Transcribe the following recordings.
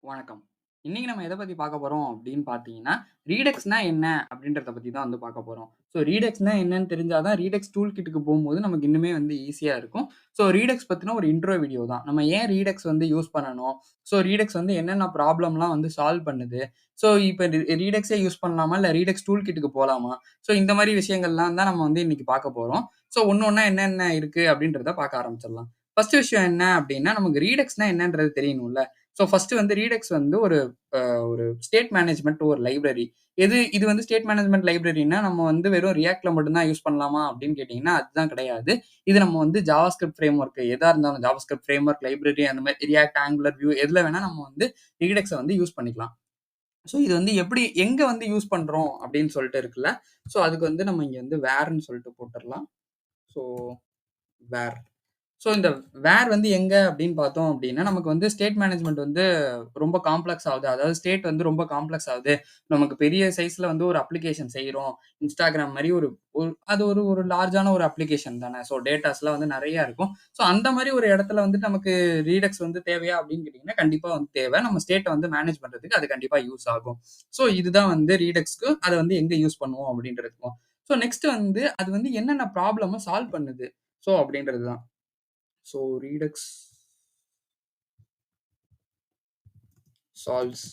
வணக்கம். இன்னைக்கு நம்ம எத பத்தி பார்க்க போறோம் அப்படின்னு பார்த்தீங்கன்னா, ரீடெக்ஸ்னா என்ன? அப்படின்றத பத்தி தான் வந்து பார்க்க போறோம். ஸோ ரீடெக்ஸ்னா என்னன்னு தெரிஞ்சா தான் ரீடெக்ஸ் டூல் கிட்டுக்கு போம்போது நமக்கு இன்னுமே வந்து ஈஸியா இருக்கும். ஸோ ரீடெக்ஸ் பத்தின ஒரு இன்ட்ரோ வீடியோ தான். நம்ம ஏன் ரீடெக்ஸ் வந்து யூஸ் பண்ணணும்? ஸோ ரீடெக்ஸ் வந்து என்னென்ன ப்ராப்ளம்லாம் வந்து சால்வ் பண்ணுது? ஸோ இப்ப ரீடெக்ஸே யூஸ் பண்ணலாமா? இல்ல ரீடெக்ஸ் டூல் கிட்டுக்கு போலாமா? ஸோ இந்த மாரி விஷயங்கள்லாம் தான் நம்ம வந்து இன்னைக்கு பார்க்க போறோம். ஸோ ஒண்ணு ஒண்ணா என்னென்ன இருக்கு அப்படின்றத பார்க்க ஆரம்பிச்சிடலாம். ஃபர்ஸ்ட் விஷயம் என்ன அப்படின்னா, நமக்கு ரீடெக்ஸ்னா என்னன்றது தெரியணும்ல. ஸோ ஃபர்ஸ்ட் வந்து ரீடெக்ஸ் வந்து ஒரு ஸ்டேட் மேனேஜ்மென்ட் ஒரு லைப்ரரி. இது வந்து ஸ்டேட் மேனேஜ்மென்ட் லைப்ரரின்னா, நம்ம வந்து வெறும் ரியாக்ட்ல மட்டும் தான் யூஸ் பண்ணலாமா அப்படின்னு கேட்டீங்கன்னா, அதுதான் கிடையாது. இது நம்ம வந்து ஜாவாஸ்கிரிப்ட் ஃப்ரேம்வொர்க் எதா இருந்தாலும் ஜாவாஸ்கிரிப்ட் ஃப்ரேம்வொர்க், லைப்ரரி அந்த மாரி ரியாக்ட், ஆங்குலர், வியூ எதுல வேணா நம்ம வந்து ரீடெக்ஸ வந்து யூஸ் பண்ணிக்கலாம். ஸோ இது வந்து எப்படி எங்க வந்து யூஸ் பண்றோம் அப்படின்னு சொல்லிட்டு இருக்குல்ல. ஸோ அதுக்கு வந்து நம்ம இங்க வந்து வேர்ன்னு சொல்லிட்டு போட்டுறலாம். So where. ஸோ இந்த வேர் வந்து எங்க அப்படின்னு பார்த்தோம் அப்படின்னா, நமக்கு வந்து ஸ்டேட் மேனேஜ்மென்ட் வந்து ரொம்ப காம்ப்ளக்ஸ் ஆவுது. அதாவது ஸ்டேட் வந்து ரொம்ப காம்ப்ளக்ஸ் ஆவுது. நமக்கு பெரிய சைஸ்ல வந்து ஒரு அப்ளிகேஷன் செய்றோம். Instagram மாரி ஒரு ஒரு அது ஒரு ஒரு லார்ஜான ஒரு அப்ளிகேஷன் தானே. ஸோ டேட்டாஸ்லாம் வந்து நெறைய இருக்கும். ஸோ அந்த மாரி ஒரு இடத்துல வந்து நமக்கு ரீடெக்ஸ் வந்து தேவையா அப்படின்னு கேட்டீங்கன்னா, கண்டிப்பா வந்து தேவை. நம்ம ஸ்டேட்ட வந்து மேனேஜ் பண்றதுக்கு அது கண்டிப்பா யூஸ் ஆகும். ஸோ இதுதான் வந்து ரீடெக்ஸ்க்கு அத வந்து எங்க யூஸ் பண்ணுவோம் அப்படின்றதுக்கும். ஸோ நெக்ஸ்ட் வந்து அது வந்து என்னென்ன ப்ராப்ளம சால்வ் பண்ணுது. ஸோ அப்படின்றது தான். So Redux solves.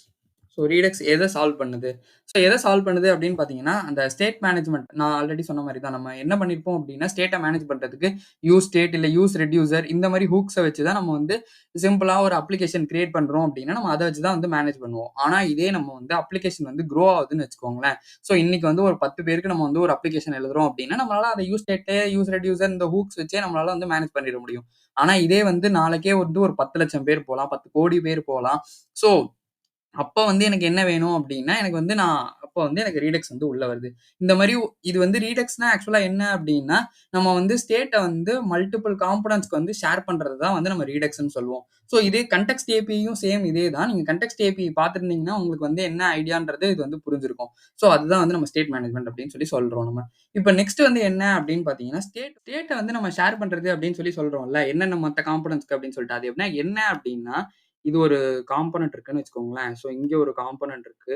So Redux எத சால்வ் பண்ணுது? ஸோ எத சால்வ் பண்ணுது அப்படின்னு பார்த்தீங்கன்னா, அந்த ஸ்டேட் மேனேஜ்மென்ட் நான் ஆல்ரெடி சொன்ன மாரி தான். நம்ம என்ன பண்ணியிருப்போம் அப்படின்னா, ஸ்டேட்ட மேனேஜ் பண்றதுக்கு யூஸ் ஸ்டேட் இல்ல யூஸ் ரெட்யூசர் இந்த மாரி ஹூக்ஸ வச்சு தான் நம்ம வந்து சிம்பிளா ஒரு அப்ளிகேஷன் கிரியேட் பண்றோம் அப்படின்னா, நம்ம அத வச்சு தான் வந்து மேனேஜ் பண்ணுவோம். ஆனா இதே நம்ம வந்து அப்ளிகேஷன் வந்து குரோ ஆகுதுன்னு வச்சுக்கோங்களேன். ஸோ இன்னைக்கு வந்து ஒரு 10 பேருக்கு நம்ம வந்து ஒரு அப்ளிகேஷன் எழுதுறோம் அப்படின்னா, நம்மளால அத யூஸ் ஸ்டேட், யூஸ் ரெட்யூசர் இந்த ஹூக்ஸ் வச்சே நம்மளால வந்து மேனேஜ் பண்ணிற முடியும். ஆனா இதே வந்து நாளைக்கே வந்து ஒரு 10,00,000 பேர் போலாம். 10,00,00,000 பேர் போலாம். ஸோ அப்ப வந்து எனக்கு என்ன வேணும் அப்டின்னா, எனக்கு வந்து அப்ப வந்து எனக்கு ரீடெக்ஸ் வந்து உள்ள வருது. இந்த மாரி இது வந்து ரீடெக்ஸ்னா ஆக்சுவலா என்ன அப்டின்னா, நம்ம வந்து ஸ்டேட்ட வந்து மல்டிபிள் காம்போனன்ட்ஸ்க்கு வந்து ஷேர் பண்றது தான் வந்து நம்ம ரீடெக்ஸ்ன்னு சொல்லுவோம். ஸோ இதே கன்டெக்ஸ்ட் ஏபியும் சேம் இதே தான். நீங்க கன்டெக்ஸ்ட் ஏபி பார்த்திருந்தீங்கன்னா, உங்களுக்கு வந்து என்ன ஐடியான்றது இது வந்து புரிஞ்சிருக்கும். ஸோ அதுதான் வந்து நம்ம ஸ்டேட் மேனேஜ்மென்ட் அப்டின்னு சொல்லி சொல்றோம் நம்ம. இப்ப நெக்ஸ்ட் வந்து என்ன அப்டின்னு பார்த்தீங்கன்னா, ஸ்டேட்ட வந்து நம்ம ஷேர் பண்றது அப்டின்னு சொல்லி சொல்றோம்ல. என்னென்ன மத்த காம்போனன்ட்ஸ்க்கு அப்டின்னு சொல்லிட்டு. அது எப்டின்னா என்ன அப்டின்னா, இது ஒரு காம்போனன்ட் இருக்குன்னு வச்சுக்கோங்களேன். ஸோ இங்க ஒரு காம்போனன்ட் இருக்கு.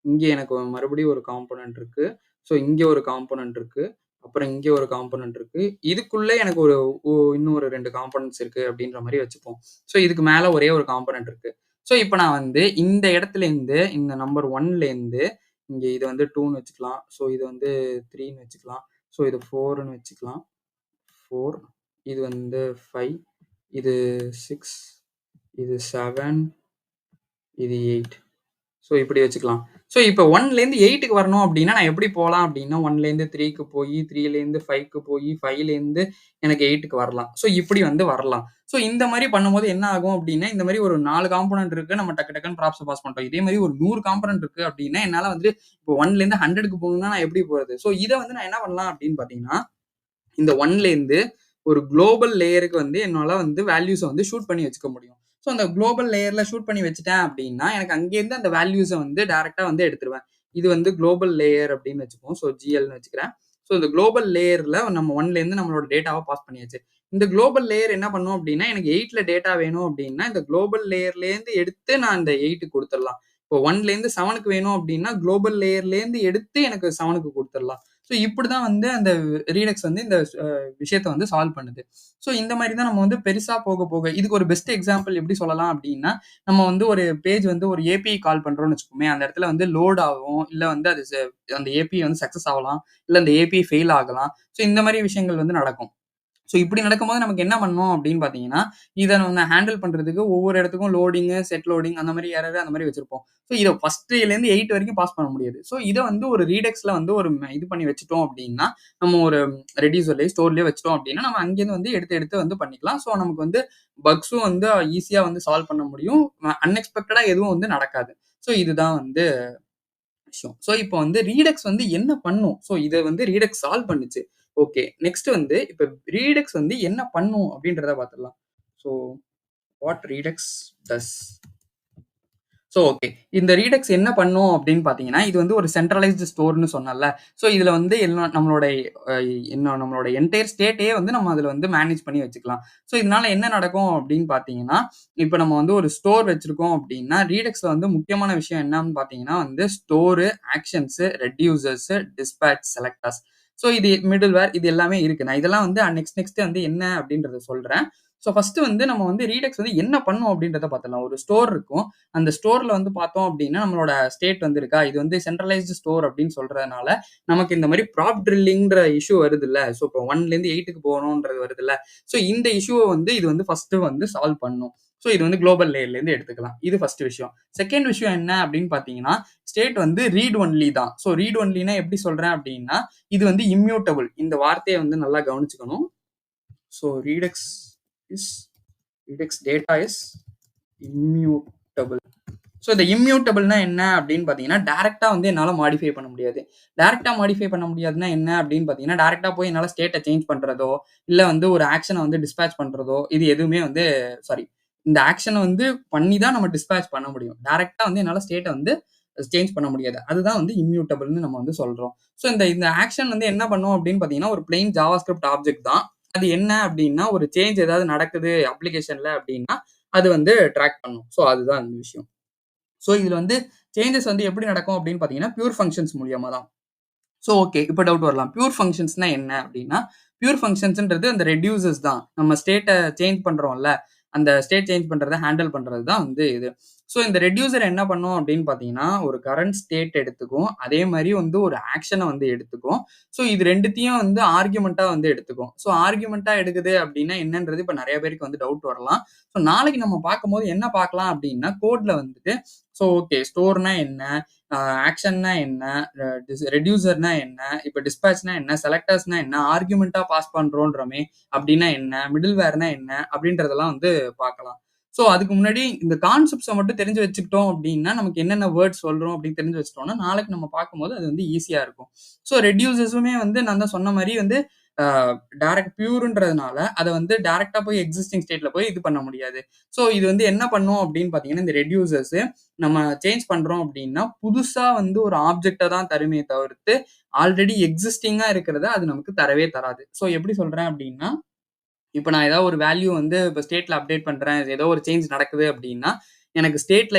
இங்க எனக்கு மறுபடியும் ஒரு காம்போனன்ட் இருக்கு. ஸோ இங்க ஒரு காம்போனன்ட் இருக்கு. அப்புறம் இங்க ஒரு காம்போனன்ட் இருக்கு. இதுக்குள்ள எனக்கு ஒரு இன்னும் ஒரு 2 காம்போனன்ட்ஸ் இருக்கு அப்டின்ற மாரி வச்சுப்போம். ஸோ இதுக்கு மேல ஒரே ஒரு காம்போனன்ட் இருக்கு. ஸோ இப்ப நான் வந்து இந்த இடத்துலேருந்து இந்த நம்பர் 1லேருந்து இங்க இது வந்து 2ன்னு வச்சுக்கலாம். ஸோ இது வந்து 3ன்னு வச்சுக்கலாம். ஸோ இது 4ன்னு வச்சுக்கலாம். 4 இது வந்து 5 இது 6 இது 7 இது 8. ஸோ இப்படி வச்சுக்கலாம். ஸோ இப்ப 1லேருந்து 8க்கு வரணும் அப்டின்னா, நான் எப்படி போலாம் அப்டின்னா, 1லேருந்து 3க்கு போயி, 3லேருந்து 5க்கு போயி, 5லேருந்து எனக்கு 8க்கு வரலாம். ஸோ இப்படி வந்து வரலாம். ஸோ இந்த மாரி பண்ணும்போது என்ன ஆகும் அப்டின்னா, இந்த மாரி ஒரு 4 காம்போனன்ட் இருக்கு. நம்ம டக்கு டக்குன்னு ப்ராப்ஸ பாஸ் பண்ணிட்டோம். இதே மாரி ஒரு 100 காம்போனன்ட் இருக்கு அப்டின்னா, என்னால வந்து இப்போ 1லேருந்து 100க்கு போணும்னா நான் எப்படி போறது? ஸோ இத வந்து நான் என்ன பண்ணலாம் அப்டின்னு பார்த்தீங்கன்னா, இந்த 1லேருந்து ஒரு குளோபல் லேயருக்கு வந்து என்னால வந்து வேல்யூஸ வந்து ஷூட் பண்ணி வச்சுக்க முடியும். ஸோ அந்த குளோபல் லேயர்ல ஷூட் பண்ணி வச்சுட்டேன் அப்டின்னா, எனக்கு அங்கேருந்து அந்த வேல்யூஸ வந்து டைரக்ட்டா வந்து எடுத்துருவேன். இது வந்து குளோபல் லேயர் அப்டின்னு வச்சுப்போம். ஸோ ஜிஎல்ன்னு வச்சுக்கிறேன். ஸோ இந்த குளோபல் லேயர்ல நம்ம 1லேருந்து நம்மளோட டேட்டாவ பாஸ் பண்ணியாச்சு. இந்த குளோபல் லேயர் என்ன பண்ணும் அப்டின்னா, எனக்கு 8ல டேட்டா வேணும் அப்டின்னா, இந்த குளோபல் லேயர்லேருந்து எடுத்து நான் இந்த 8க்கு குடுத்துறலாம். இப்போ 1லேருந்து 7க்கு வேணும் அப்டின்னா, குளோபல் லேயர்லேருந்து எடுத்து எனக்கு 7க்கு குடுத்துறலாம். ஸோ இப்படிதான் வந்து அந்த ரீடெக்ஸ் வந்து இந்த விஷயத்த வந்து சால்வ் பண்ணுது. ஸோ இந்த மாரி தான் நம்ம வந்து பெருசா போக போக இதுக்கு ஒரு பெஸ்ட் எக்ஸாம்பிள் எப்படி சொல்லலாம் அப்டின்னா, நம்ம வந்து ஒரு பேஜ் வந்து ஒரு ஏபிஐ கால் பண்றோம்னு வச்சுக்கோமே, அந்த இடத்துல வந்து லோட் ஆகும். இல்ல வந்து அது அந்த ஏபிஐ வந்து சக்சஸ் ஆகலாம். இல்ல அந்த ஏபிஐ ஃபெயில் ஆகலாம். ஸோ இந்த மாரி விஷயங்கள் வந்து நடக்கும். ஸோ இப்படி நடக்கும்போது நமக்கு என்ன பண்ணணும் அப்படின்னு பார்த்தீங்கன்னா, இத நம்ம ஹேண்டில் பண்றதுக்கு ஒவ்வொரு இடத்துக்கும் லோடிங்கு, செட் லோடிங் அந்த மாரி எரர் அந்த மாரி வச்சிருப்போம். ஸோ இத ஃபர்ஸ்ட்லேருந்து 8 வரைக்கும் பாஸ் பண்ண முடியாது. ஸோ இத வந்து ஒரு ரீடெக்ஸ்ல வந்து ஒரு இது பண்ணி வச்சுட்டோம் அப்படின்னா, நம்ம ஒரு ரெட்யூசர்லயோ, ஸ்டோர்லயோ வச்சுட்டோம் அப்படின்னா, நம்ம அங்கேருந்து வந்து எடுத்து எடுத்து வந்து பண்ணிக்கலாம். ஸோ நமக்கு வந்து பக்ஸும் வந்து ஈஸியா வந்து சால்வ் பண்ண முடியும். அன்எக்ஸ்பெக்டடா எதுவும் வந்து நடக்காது. ஸோ இதுதான் வந்து விஷயம். ஸோ இப்போ வந்து ரீடெக்ஸ் வந்து என்ன பண்ணும்? ஸோ இத வந்து ரீடெக்ஸ் சால்வ் பண்ணுச்சு. ஓகே. நெக்ஸ்ட் வந்து இப்ப ரீடெக்ஸ் வந்து என்ன பண்ணும் அப்படின்றத பார்த்துடலாம். So what Redux does. So okay. இந்த ரீடெக்ஸ் என்ன பண்ணும் அப்படின்னு பார்த்தீங்கன்னா, இது வந்து ஒரு சென்ட்ரலைஸ்டு ஸ்டோர்ன்னு சொன்னேன்ல. ஸோ இதுல வந்து எல்லாம் அ நம்மளோட என்டையர் ஸ்டேட்டையே வந்து நம்ம அதுல வந்து மேனேஜ் பண்ணி வச்சுக்கலாம். ஸோ இதனால என்ன நடக்கும் அப்படின்னு பார்த்தீங்கன்னா, இப்ப நம்ம வந்து ஒரு ஸ்டோர் வச்சிருக்கோம் அப்படின்னா, ரீடெக்ஸ்ல வந்து முக்கியமான விஷயம் என்னன்னு பார்த்தீங்கன்னா வந்து store, actions, reducers, dispatch, selectors. So இது மிடில்வேர் இது எல்லாமே இருக்கு. நான் இதெல்லாம் வந்து நெக்ஸ்ட் வந்து என்ன அப்படின்றத சொல்றேன். ஸோ ஃபர்ஸ்ட்டு வந்து நம்ம வந்து ரீடெக்ஸ் வந்து என்ன பண்ணும் அப்படின்றத பார்த்துடலாம். ஒரு ஸ்டோர் இருக்கும். அந்த ஸ்டோர்ல வந்து பார்த்தோம் அப்படின்னா, நம்மளோட ஸ்டேட் வந்து இருக்கா, இது வந்து சென்ட்ரலைஸ்டு ஸ்டோர் அப்படின்னு சொல்றதுனால, நமக்கு இந்த மாரி ப்ராப் ட்ரில்லிங்ன்ற இஷ்யூ வருதுல்ல. ஸோ இப்போ 1லேருந்து 8க்கு போகணும்ன்றது வருதுல்ல. ஸோ இந்த இஷ்யூவ வந்து இது வந்து ஃபர்ஸ்ட்டு வந்து சால்வ் பண்ணும். ஸோ இது வந்து குளோபல் லேயர்லேருந்து எடுத்துக்கலாம். இது ஃபர்ஸ்ட் விஷயம். செகண்ட் விஷயம் என்ன அப்படின்னு பார்த்தீங்கன்னா, ஸ்டேட் வந்து ரீட் ஒன்லி தான். ஸோ ரீட் ஒன்லினா எப்படி சொல்றேன் அப்படின்னா, இது வந்து இம்யூட்டபிள். இந்த வார்த்தைய வந்து நல்லா கவனிச்சுக்கணும். So is Redux data is immutable. ஸோ இந்த இம்யூட்டபிள்னா என்ன அப்படின்னு பார்த்தீங்கன்னா, டைரக்ட்டா வந்து என்னால மாடிஃபை பண்ண முடியாது. டைரக்ட்டா மாடிஃபை பண்ண முடியாதுன்னா என்ன அப்படின்னு பார்த்தீங்கன்னா, டைரக்ட்டா போய் என்னால ஸ்டேட்ட சேஞ்ச் பண்றதோ, இல்ல வந்து ஒரு ஆக்ஷன வந்து டிஸ்பேட்ச் பண்றதோ, இது எதுவுமே வந்து சாரி இந்த ஆக்ஷன வந்து பண்ணி தான் நம்ம டிஸ்பேட்ச் பண்ண முடியும். டைரக்ட்டா வந்து என்னால ஸ்டேட்ட வந்து சேஞ்ச் பண்ண முடியாது. அதுதான் வந்து இம்யூட்டபிள்னு நம்ம வந்து சொல்றோம். ஸோ இந்த இந்த ஆக்ஷன் வந்து என்ன பண்ணும் அப்படின்னு பார்த்தீங்கன்னா, ஒரு பிளெயின் ஜாவாஸ்கிரிப்ட் ஆப்ஜெக்ட் தான். அது என்ன அப்படின்னா, ஒரு சேஞ்ச் ஏதாவது நடக்குது அப்ளிகேஷன்ல அப்படின்னா, அது வந்து ட்ராக் பண்ணும். ஸோ அதுதான் இந்த விஷயம். ஸோ இதுல வந்து சேஞ்சஸ் வந்து எப்படி நடக்கும் அப்படின்னு பார்த்தீங்கன்னா, பியூர் ஃபங்ஷன்ஸ் மூலியமா தான். So okay. இப்ப டவுட் வரலாம். பியூர் ஃபங்ஷன்ஸ்னா என்ன அப்படின்னா, பியூர் ஃபங்ஷன்ஸ்ன்றது அந்த ரெட்யூசர்ஸ் தான். நம்ம ஸ்டேட்ட சேஞ்ச் பண்றோம்ல, அந்த ஸ்டேட் சேஞ்ச் பண்றத ஹேண்டில் பண்றது தான் வந்து இது. ஸோ இந்த ரெட்யூசர் என்ன பண்ணும் அப்படின்னு பார்த்தீங்கன்னா, ஒரு கரண்ட் ஸ்டேட் எடுத்துக்கும். அதே மாரி வந்து ஒரு ஆக்ஷன வந்து எடுத்துக்கும். ஸோ இது 2த்தையும் வந்து ஆர்குமென்ட்டா வந்து எடுத்துக்கும். ஸோ ஆர்குமென்ட்டா எடுக்குது அப்படின்னா என்னன்றது இப்ப நெறைய பேருக்கு வந்து டவுட் வரலாம். ஸோ நாளைக்கு நம்ம பார்க்கும்போது என்ன பார்க்கலாம் அப்படின்னா, கோட்ல வந்துட்டு ஸோ ஓகே ஸ்டோர்னா என்ன? அ ஆக்ஷன்னா என்ன? ரெட்யூசர்னா என்ன? இப்ப டிஸ்பேட்ச்னா என்ன? செலக்டர்ஸ்னா என்ன? ஆர்குமென்ட்டா பாஸ் பண்றோன்றோமே! அப்டின்னா என்ன? மிடில்வேர்னா என்ன? அப்டின்றதெல்லாம் வந்து பார்க்கலாம். ஸோ அதுக்கு முன்னாடி இந்த கான்செப்ட்ஸ மட்டும் தெரிஞ்சு வச்சுக்கிட்டோம் அப்டின்னா, நமக்கு என்னென்ன வேர்ட்ஸ் சொல்றோம் அப்டின்னு தெரிஞ்சு வச்சுட்டோம்னா, நாளைக்கு நம்ம பார்க்கும்போது அது வந்து ஈஸியா இருக்கும். ஸோ ரெட்யூசர்ஸுமே வந்து நான் தான் சொன்ன மாரி வந்து அ டைரக்ட் பியூர்ன்றதுனால, அத வந்து டைரக்ட்டா போய் எக்ஸிஸ்டிங் ஸ்டேட்ல போய் இது பண்ண முடியாது. ஸோ இது வந்து என்ன பண்ணும் அப்டின்னு பார்த்தீங்கன்னா, இந்த ரெட்யூசர்ஸ் நம்ம சேஞ்ச் பண்றோம் அப்டின்னா, புதுசா வந்து ஒரு ஆப்ஜெக்ட்ட தான் தருமே தவிர்த்து, ஆல்ரெடி எக்ஸிஸ்டிங்கா இருக்கிறத அது நமக்கு தரவே தராது. ஸோ எப்படி சொல்றேன் அப்டின்னா, இப்ப நான் ஏதாவது ஒரு வேல்யூ வந்து இப்ப ஸ்டேட்ல அப்டேட் பண்றேன். ஏதோ ஒரு சேஞ்ச் நடக்குது அப்டின்னா, எனக்கு ஸ்டேட்ல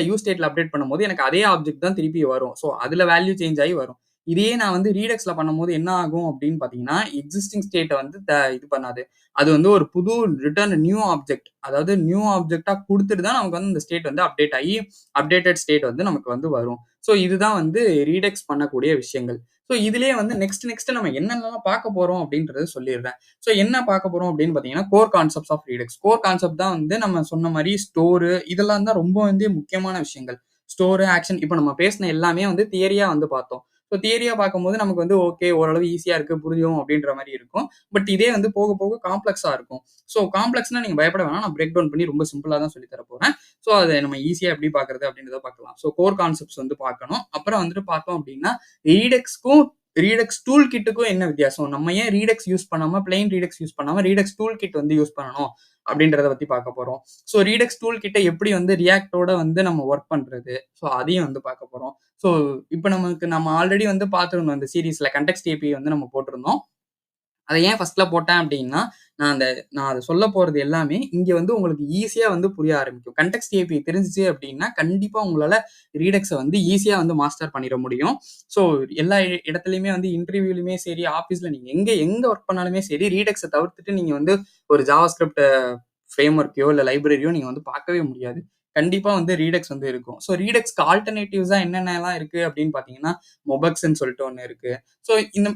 அப்டேட் பண்ணும்போது எனக்கு அதே ஆப்ஜெக்ட் தான் திருப்பி வரும். ஸோ அதுல வேல்யூ சேஞ்ச் ஆயி வரும். இதையே நான் வந்து ரீடெக்ஸ்ல பண்ணும்போது என்ன ஆகும் அப்டின்னு பார்த்தீங்கன்னா, எக்ஸிஸ்டிங் ஸ்டேட்ட வந்து இது பண்ணாது. அது வந்து ஒரு புது ரிட்டர்ன் நியூ ஆப்ஜெக்ட். அதாவது நியூ ஆப்ஜெக்ட்டா குடுத்துட்டு தான் நமக்கு வந்து இந்த ஸ்டேட் வந்து அப்டேட் ஆயி, அப்டேட்டட் ஸ்டேட் வந்து நமக்கு வந்து வரும். ஸோ இதுதான் வந்து ரீடெக்ஸ் பண்ணக்கூடிய விஷயங்கள். ஸோ இதிலேயே வந்து நெக்ஸ்ட் நம்ம என்னென்னலாம் பார்க்க போறோம் அப்டின்றத சொல்லிர்றேன். ஸோ என்ன பார்க்க போறோம் அப்படின்னு பார்த்தீங்கன்னா, core concepts of Redux. Core concept தான் வந்து நம்ம சொன்ன மாரி ஸ்டோரு இதெல்லாம் தான் ரொம்ப வந்து முக்கியமான விஷயங்கள். ஸ்டோரு, ஆக்ஷன் இப்ப நம்ம பேசின எல்லாமே வந்து தியரியா வந்து பார்த்தோம். ஸோ தியரியா பார்க்கும்போது நமக்கு வந்து ஓகே ஓரளவு ஈஸியா இருக்கு, புரியும் அப்படின்ற மாரி இருக்கும். பட் இதே வந்து போக போக காம்ப்ளக்ஸா இருக்கும். ஸோ காம்ப்ளக்ஸ்னா நீங்க பயப்பட வேணாம். நான் பிரேக் டவுன் பண்ணி ரொம்ப சிம்பிளா தான் சொல்லி தர போறேன். ஸோ அத நம்ம ஈஸியா எப்படி பார்க்கறது அப்படின்றத பார்க்கலாம். ஸோ கோர் கான்செப்ட்ஸ் வந்து பார்க்கணும். அப்புறம் வந்துட்டு பார்த்தோம் அப்படின்னா, ரீடெக்ஸ்க்கும் ரீடெக்ஸ் டூல் கிட்டுக்கும் என்ன வித்தியாசம்? நம்ம ஏன் ரீடெக்ஸ் யூஸ் பண்ணாம, பிளெயின் ரீடெக்ஸ் யூஸ் பண்ணாம, ரீடெக்ஸ் டூல் கிட் வந்து யூஸ் பண்ணணும்? அப்படின்றத பத்தி பார்க்க போறோம். ஸோ ரீடெக்ஸ் டூல் கிட்ட எப்படி வந்து ரியாக்ட்டோட வந்து நம்ம வொர்க் பண்றது? ஸோ அதையும் வந்து பார்க்க போறோம். ஸோ இப்ப நம்ம ஆல்ரெடி வந்து பார்த்திருந்தோம். இந்த சீரிஸ்ல கன்டெக்ஸ்ட் ஏபிஐ வந்து நம்ம போட்டிருந்தோம். அத ஏன் ஃபர்ஸ்ட்ல போட்டேன் அப்டின்னா, நான் அத சொல்லப் போறது எல்லாமே இங்க வந்து உங்களுக்கு ஈஸியா வந்து புரிய ஆரம்பிக்கும். கன்டெக்ஸ்ட் ஏபிஐ தெரிஞ்சுச்சு அப்டின்னா, கண்டிப்பா உங்களால ரீடெக்ஸ வந்து ஈஸியா வந்து மாஸ்டர் பண்ணிற முடியும். ஸோ எல்லா இடத்துலயுமே வந்து இன்டர்வியூலயுமே சரி, ஆஃபீஸ்ல நீங்க எங்க வொர்க் பண்ணாலுமே சரி, ரீடெக்ஸ தவிர்த்துட்டு நீங்க வந்து ஒரு ஜாவாஸ்கிரிப்ட் ஃப்ரேம்வொர்க்கையோ இல்ல லைப்ரரியோ நீங்க வந்து பார்க்கவே முடியாது. கண்டிப்பா வந்து ரீடெக்ஸ் வந்து இருக்கும். ஸோ ரீடெக்ஸ்க்கு ஆல்டர்னேட்டிவ்ஸா என்னென்னலாம் இருக்கு அப்டின்னு பார்த்தீங்கன்னா, மொபக்ஸ்ன்னு சொல்லிட்டு ஒண்ணு இருக்கு. ஸோ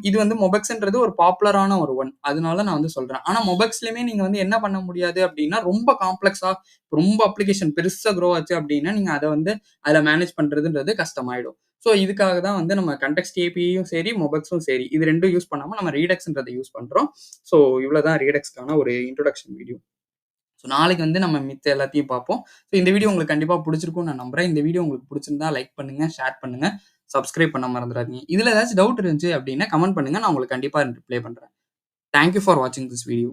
இது வந்து மொபக்ஸ்ன்றது ஒரு பாப்புலரான ஒரு ஒன். அதனால நான் வந்து சொல்றேன். ஆனா மொபக்ஸ்லயுமே நீங்க வந்து என்ன பண்ண முடியாது அப்டின்னா, ரொம்ப காம்ப்ளக்ஸா ரொம்ப அப்ளிகேஷன் பெருசா க்ரோ ஆச்சு அப்டின்னா, நீங்க அத வந்து அதுல மேனேஜ் பண்றதுன்றது கஷ்டமாயிடும். ஸோ இதுக்காக தான் வந்து நம்ம கன்டெக்ஸ்ட் ஏபிஐயும் சரி, மொபக்ஸும் சரி, இது 2ம் யூஸ் பண்ணாம நம்ம ரீடெக்ஸ்ன்றத யூஸ் பண்றோம். ஸோ இவ்வளோ தான் ரீடெக்ஸ்க்கான ஒரு இன்ட்ரோடக்ஷன் வீடியோ. ஸோ நாளைக்கு வந்து நம்ம மித்த எல்லாத்தையும் பார்ப்போம். ஸோ இந்த வீடியோ உங்களுக்கு கண்டிப்பா புடிச்சிருக்கும்னு நான் நம்புறேன். இந்த வீடியோ உங்களுக்கு புடிச்சிருந்தா லைக் பண்ணுங்க, ஷேர் பண்ணுங்க, சப்ஸ்கிரைப் பண்ண மறந்துறாதீங்க. இதுல ஏதாச்சும் டவுட் இருந்துச்சு அப்டின்னா கமெண்ட் பண்ணுங்க. நான் உங்களுக்கு கண்டிப்பா ரிப்ளை பண்றேன். தேங்க் யூ ஃபார் வாட்சிங் திஸ் வீடியோ.